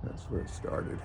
That's where it started.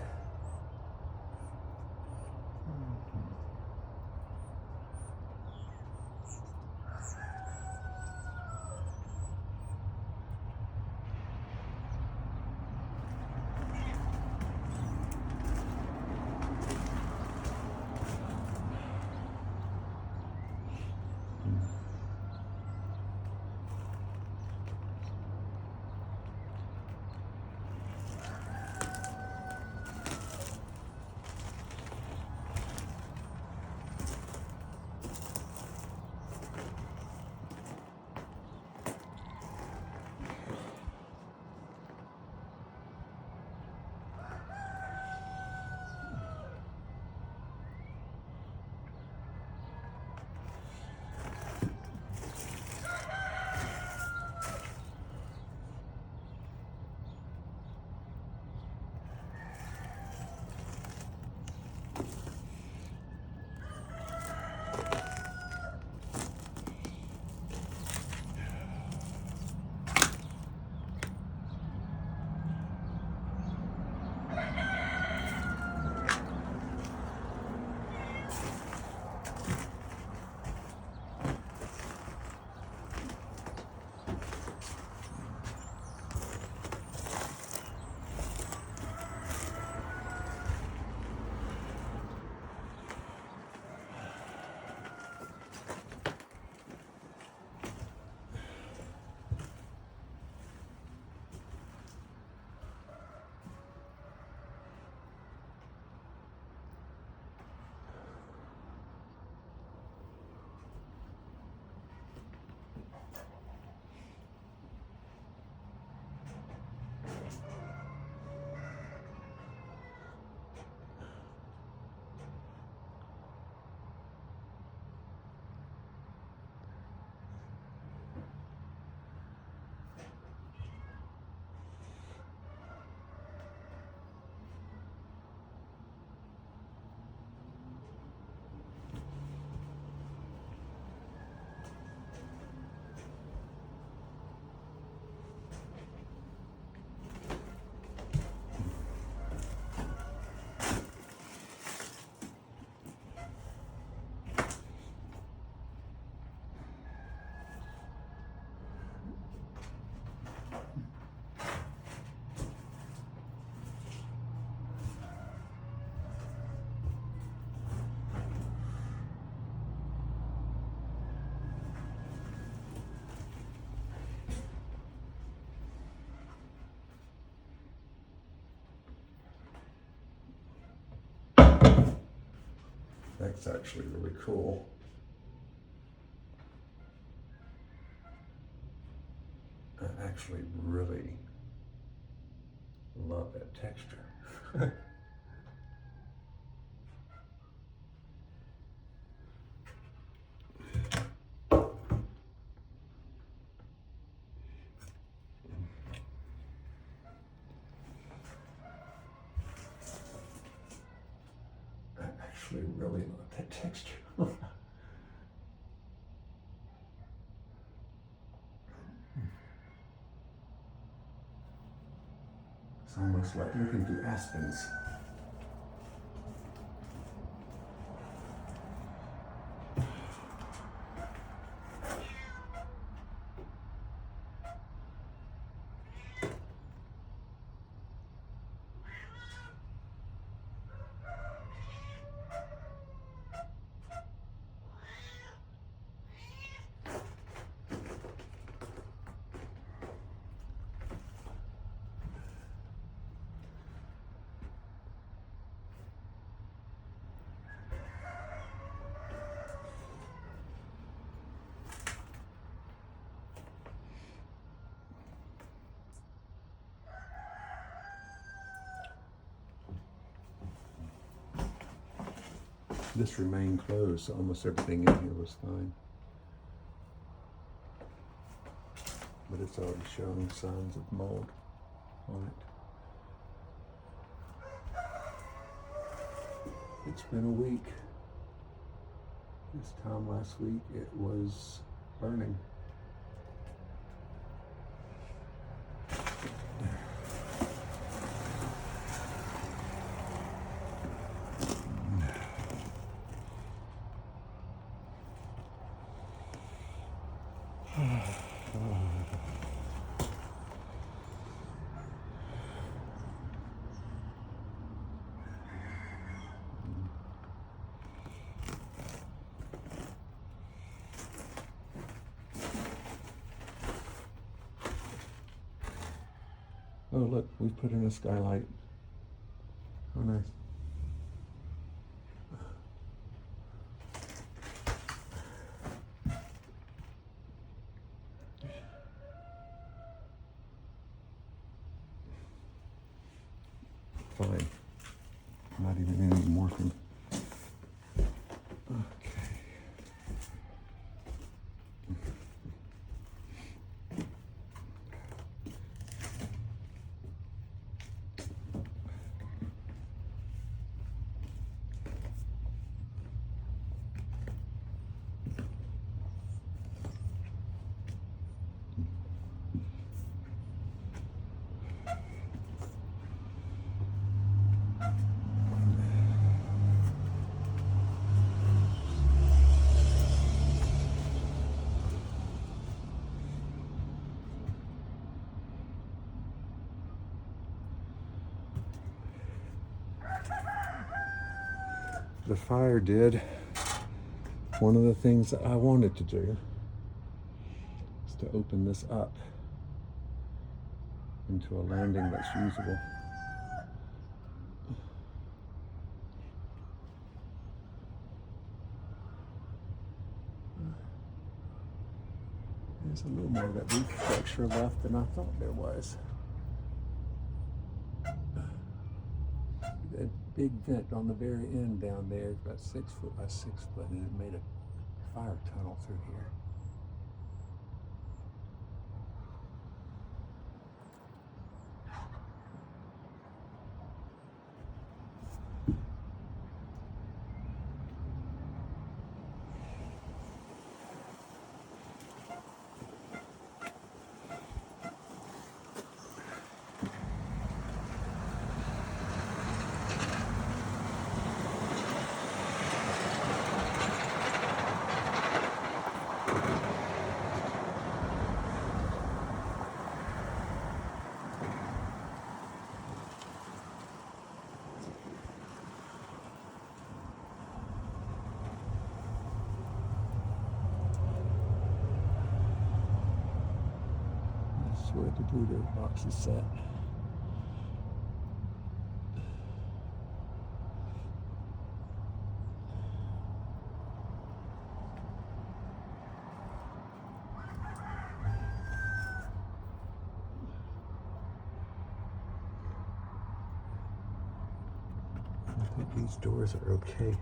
That's actually really cool. I actually really love that texture. I actually really love that texture. It's almost like looking through aspens. This remained closed, so almost everything in here was fine. But it's already showing signs of mold on it. It's been a week. This time last week it was burning. Oh, look, we put in a skylight. Oh, nice. Fine. Not even any morphine. Okay. The fire did one of the things that I wanted to do, is to open this up into a landing that's usable. There's a little more of that roof structure left than I thought there was. That big vent on the very end down there is about 6 foot by 6 foot, and it made a fire tunnel through here. That's where the Blueberry box is set. I think these doors are okay.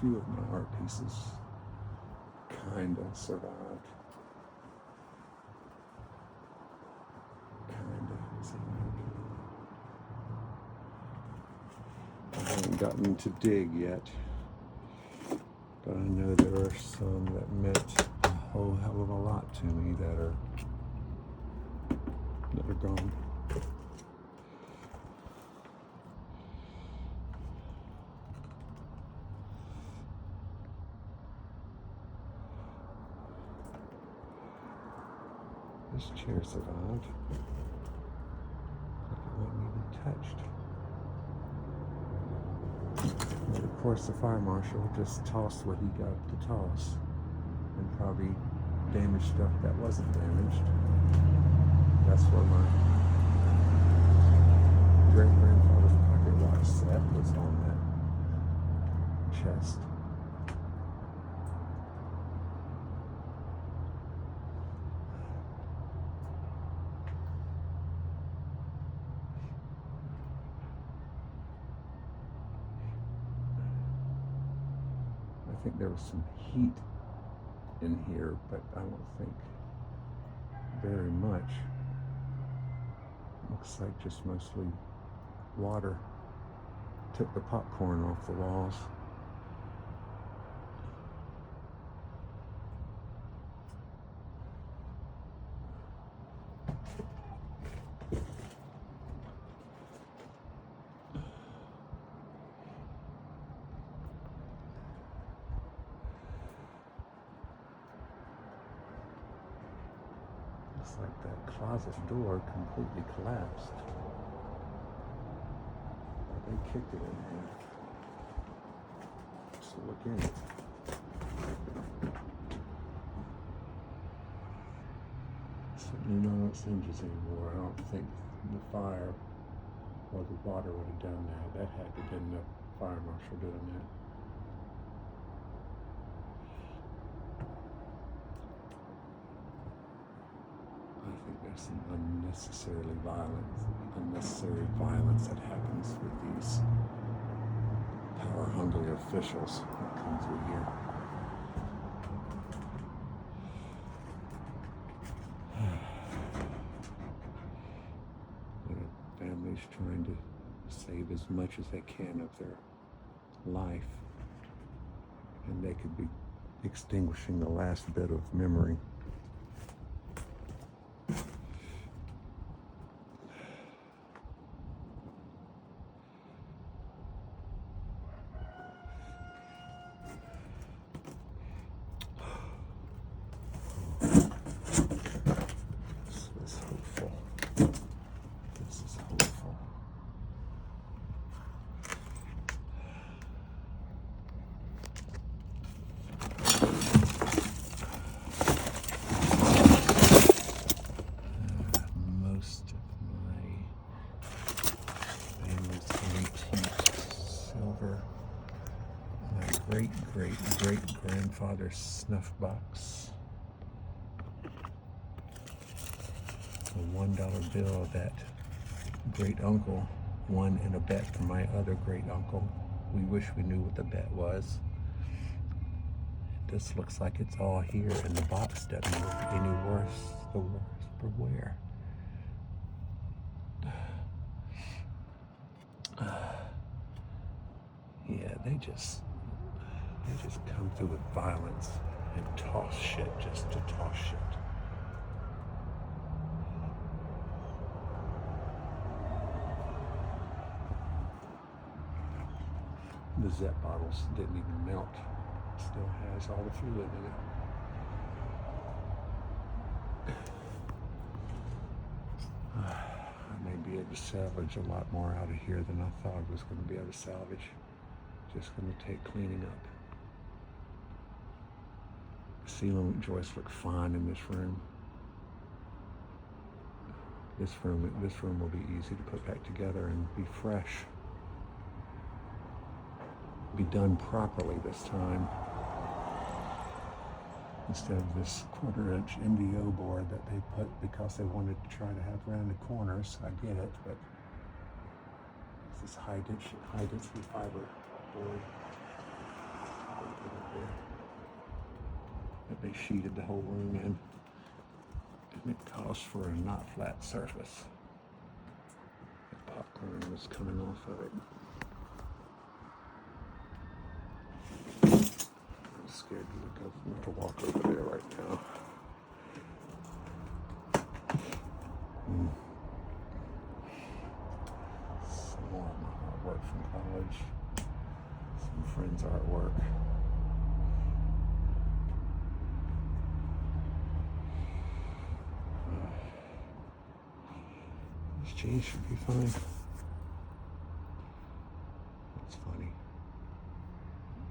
Two of my art pieces kind of survived. I haven't gotten to dig yet, but I know there are some that meant a whole hell of a lot to me that are gone. This chair survived. Like it wasn't even touched. And of course, the fire marshal just tossed what he got to toss, and probably damaged stuff that wasn't damaged. That's where my great-grandfather's pocket watch set was on that chest. think there was some heat in here, but I don't think very much. Looks like just mostly water. Took the popcorn off the walls. Looks like that closet door completely collapsed. They kicked it in here. So look in it. Certainly not its hinges anymore. I don't think the fire or the water would have done that. That had to have been the fire marshal doing that. I think there's some unnecessary violence that happens with these power-hungry officials that come through here. The family's trying to save as much as they can of their life, and they could be extinguishing the last bit of memory. Great-grandfather's snuff box. A $1 bill that great uncle won in a bet from my other great uncle. We wish we knew what the bet was. This looks like it's all here, and the box doesn't look any worse. The worse for wear. Yeah, they just come through with violence and toss shit just to toss shit. The Zep bottles didn't even melt. Still has all the fluid in it. I may be able to salvage a lot more out of here than I thought I was going to be able to salvage. Just going to take cleaning up. The ceiling joists look fine in this room. This room will be easy to put back together and be fresh. Be done properly this time. Instead of this 1/4-inch MDO board that they put because they wanted to try to have rounded corners. I get it, but this is high density fiber board that they sheeted the whole room in, and it calls for a not flat surface. The popcorn was coming off of it. I'm scared to walk over there right now. Some more of my artwork from college. Some friends' artwork. This cheese should be fine. It's funny.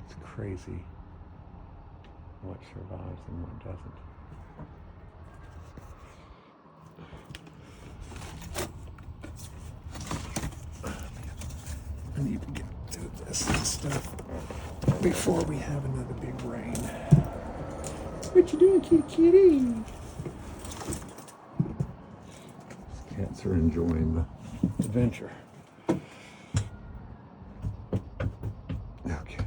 It's crazy what survives and what doesn't. I need to get through this stuff before we have another big rain. What you doing, kitty? These cats are enjoying the adventure. Okay.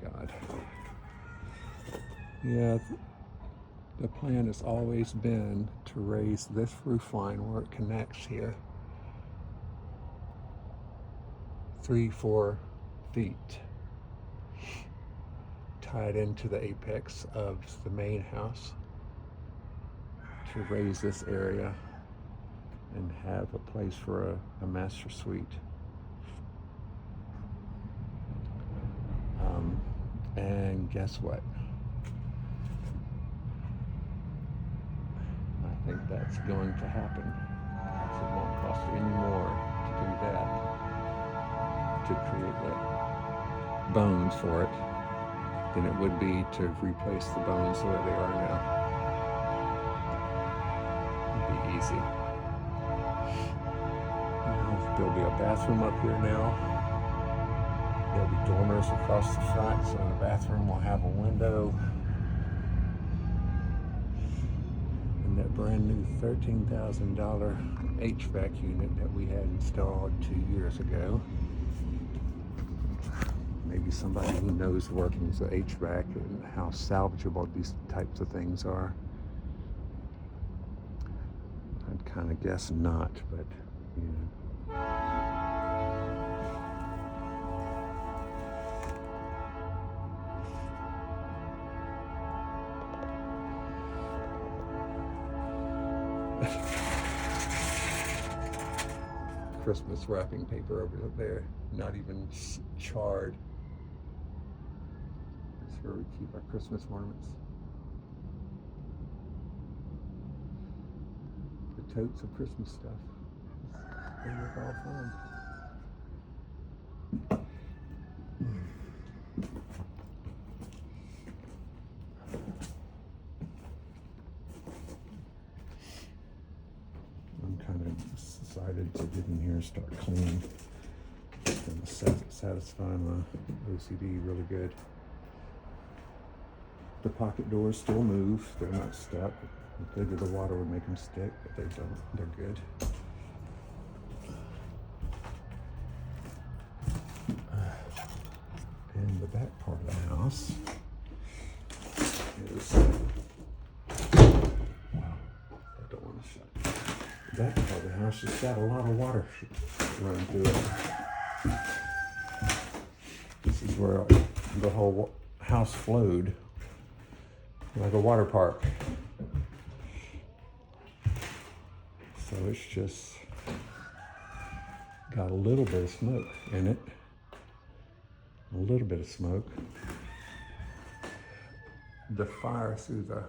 God. Yeah, the plan has always been to raise this roof line where it connects here 3-4 feet, tied into the apex of the main house, to raise this area and have a place for a master suite. And guess what? I think that's going to happen. It won't cost any more to do that, to create the bones for it, than it would be to replace the bones the way they are now. It'd be easy. There'll be a bathroom up here now. There'll be dormers across the front, so the bathroom will have a window. And that brand new $13,000 HVAC unit that we had installed 2 years ago. Maybe somebody who knows the workings of HVAC and how salvageable these types of things are. I'd kind of guess not, but you know. Christmas wrapping paper over there, not even charred. That's where we keep our Christmas ornaments. The totes of Christmas stuff. They look all fun. I'm kind of decided to get in here and start cleaning. It's going to satisfy my OCD really good. The pocket doors still move. They're not stuck. I figured the water would make them stick, but they don't. They're good. And the back part of the house is... Wow, I don't want to shut it. The back part of the house has got a lot of water running through it. This is where the whole house flowed, like a water park. So it's just got a little bit of smoke in it. A little bit of smoke. The fire through the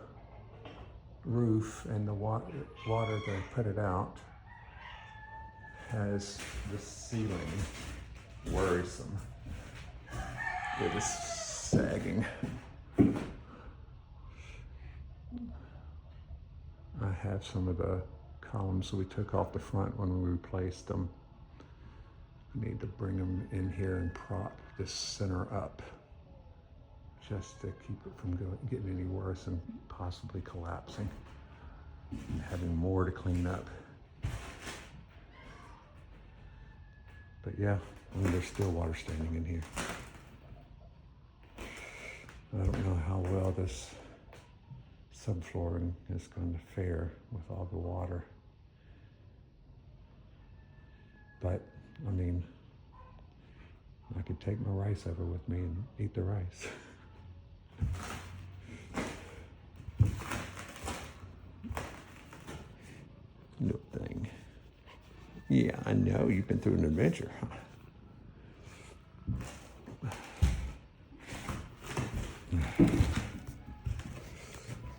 roof and the water that put it out has the ceiling worrisome. It is sagging. I have some of the columns we took off the front when we replaced them. I need to bring them in here and prop this center up, just to keep it from getting any worse and possibly collapsing and having more to clean up. But yeah, I mean, there's still water standing in here. I don't know how well this subflooring is going to fare with all the water. But, I mean, I could take my rice over with me and eat the rice. No thing. Yeah, I know. You've been through an adventure, huh?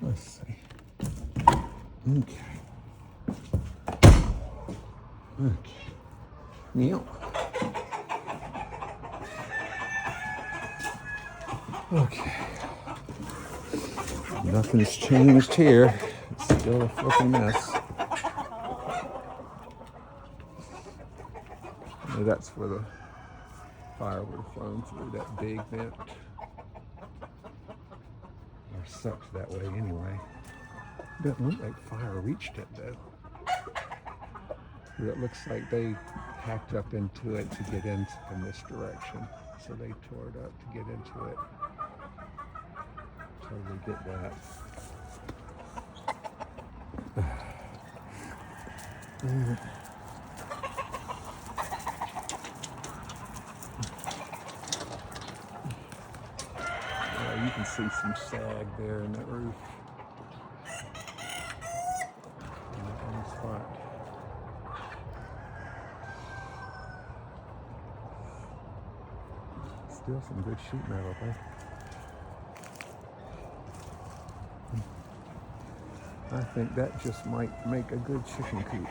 Let's see. Okay. Okay. Meal. Okay. Nothing's changed here. It's still a flipping mess. And that's where the fire would have flown through that big vent. Or sucked that way anyway. Doesn't look like fire reached it though. It looks like they hacked up into it to get in this direction. So they tore it up to get into it. totally get that. You can see some sag there in that roof. In that one spot. Still some good sheet metal there. I think that just might make a good chicken coop.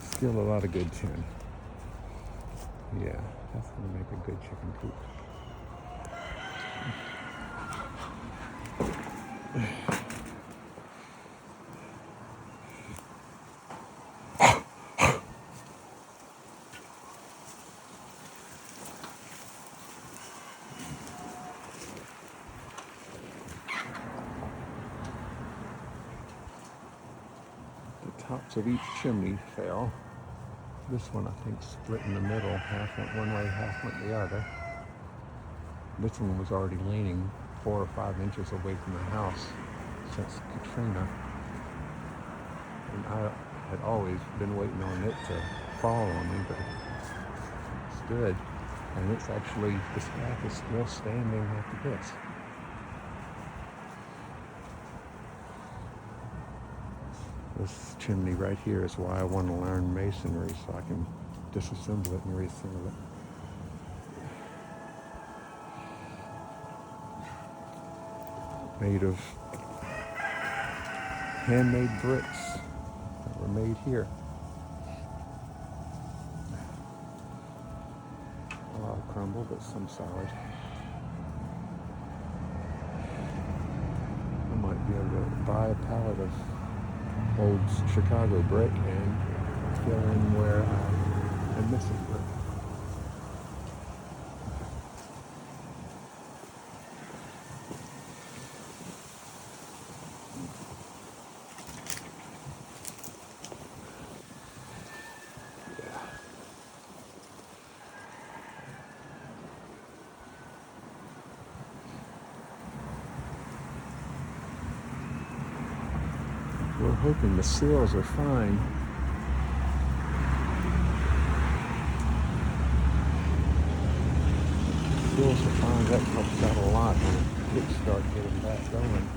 Still a lot of good tin. Yeah, that's going to make a good chicken coop. The tops of each chimney fell. This one, I think, split in the middle. Half went one way, half went the other. This one was already leaning 4 or 5 inches away from the house since Katrina. And I had always been waiting on it to fall on me, but it stood. And it's actually, the stack is still standing after this. This chimney right here is why I want to learn masonry, so I can disassemble it and reassemble it. Made of handmade bricks that were made here. A lot of crumble, but some solid. I might be able to buy a pallet of old Chicago brick and fill in where I am missing brick. We're hoping the seals are fine. Seals are fine. That helps out a lot when the kids start getting back going.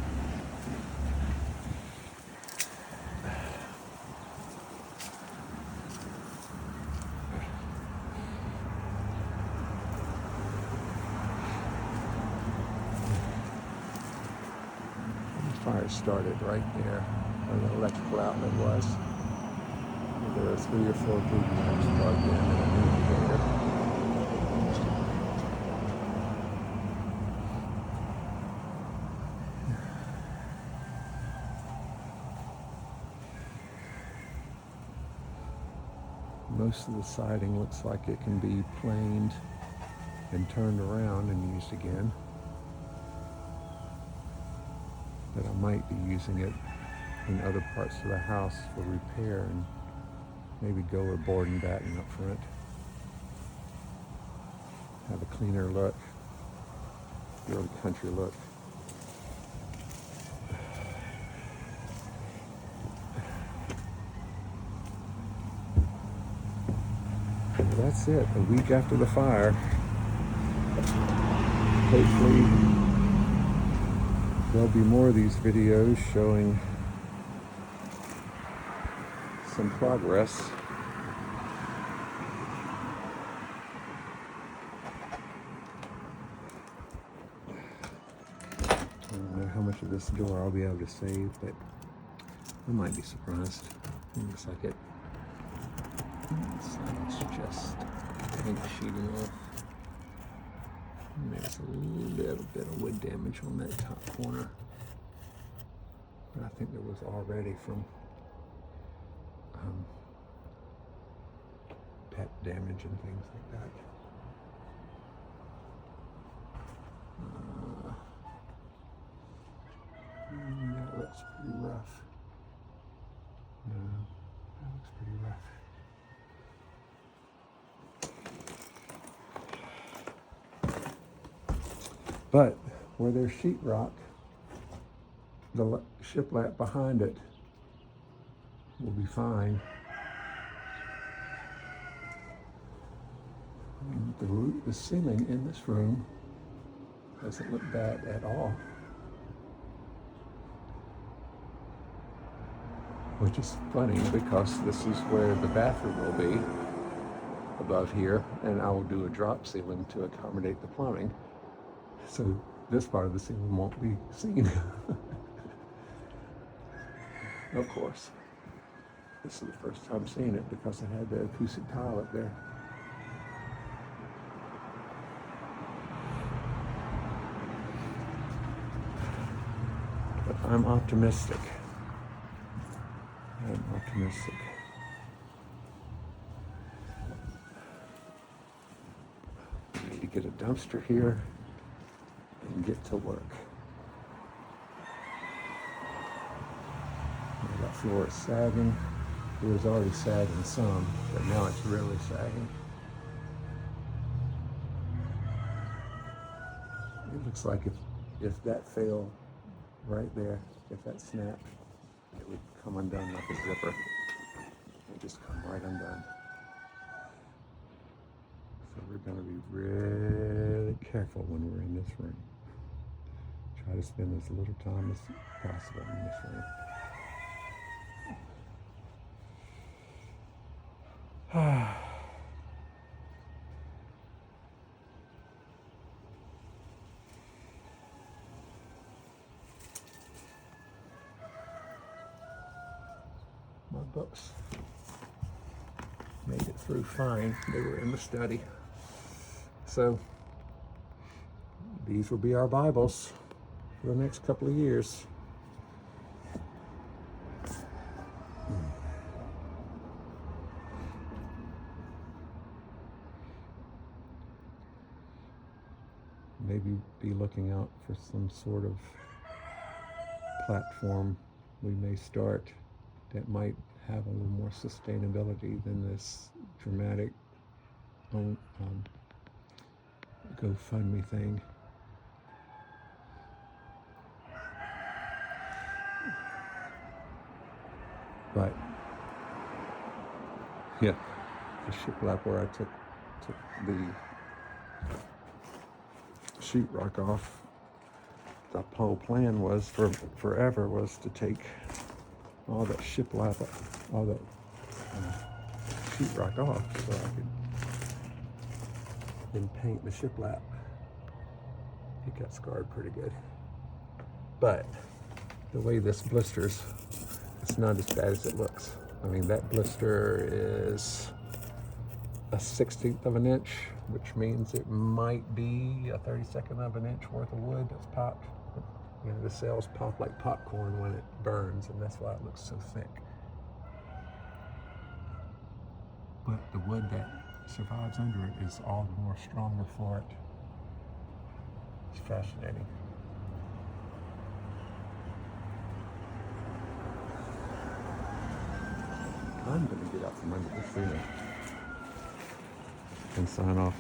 The fire started right there where the electrical outlet was. There were 3 or 4 big lamps plugged in and an indicator. Most of the siding looks like it can be planed and turned around and used again. But I might be using it in other parts of the house for repair and maybe go with board and batten up front. Have a cleaner look, really country look. Well, that's it, a week after the fire. Hopefully there'll be more of these videos showing some progress. I don't know how much of this door I'll be able to save, but I might be surprised. It looks like it. Looks like it's just paint sheeting off. And there's a little bit of wood damage on that top corner. But I think there was already from pet damage and things like that. That looks pretty rough. No, that looks pretty rough. But where there's sheetrock, the shiplap behind it will be fine. And the ceiling in this room doesn't look bad at all. Which is funny because this is where the bathroom will be, above here, and I will do a drop ceiling to accommodate the plumbing. So this part of the ceiling won't be seen. Of course. This is the first time seeing it because I had the acoustic tile up there. But I'm optimistic. I'm optimistic. I need to get a dumpster here and get to work. That floor is sagging. It was already sagging some, but now it's really sagging. It looks like if that fell right there, if that snapped, it would come undone like a zipper. It would just come right undone. So we're going to be really careful when we're in this room. Try to spend as little time as possible in this room. My books made it through fine. They were in the study. So these will be our Bibles for the next couple of years. Maybe be looking out for some sort of platform we may start that might have a little more sustainability than this dramatic GoFundMe thing. But yeah, the shiplap where I took the sheetrock off, the whole plan was forever was to take all that shiplap, all that sheetrock off so I could then paint the shiplap. It got scarred pretty good. But the way this blisters, it's not as bad as it looks. I mean, that blister is a 1/16 of an inch, which means it might be a 32nd of an inch worth of wood that's popped. You know, the cells pop like popcorn when it burns, and that's why it looks so thick. But the wood that survives under it is all the more stronger for it. It's fascinating. I'm going to get out from under this ceiling and sign off.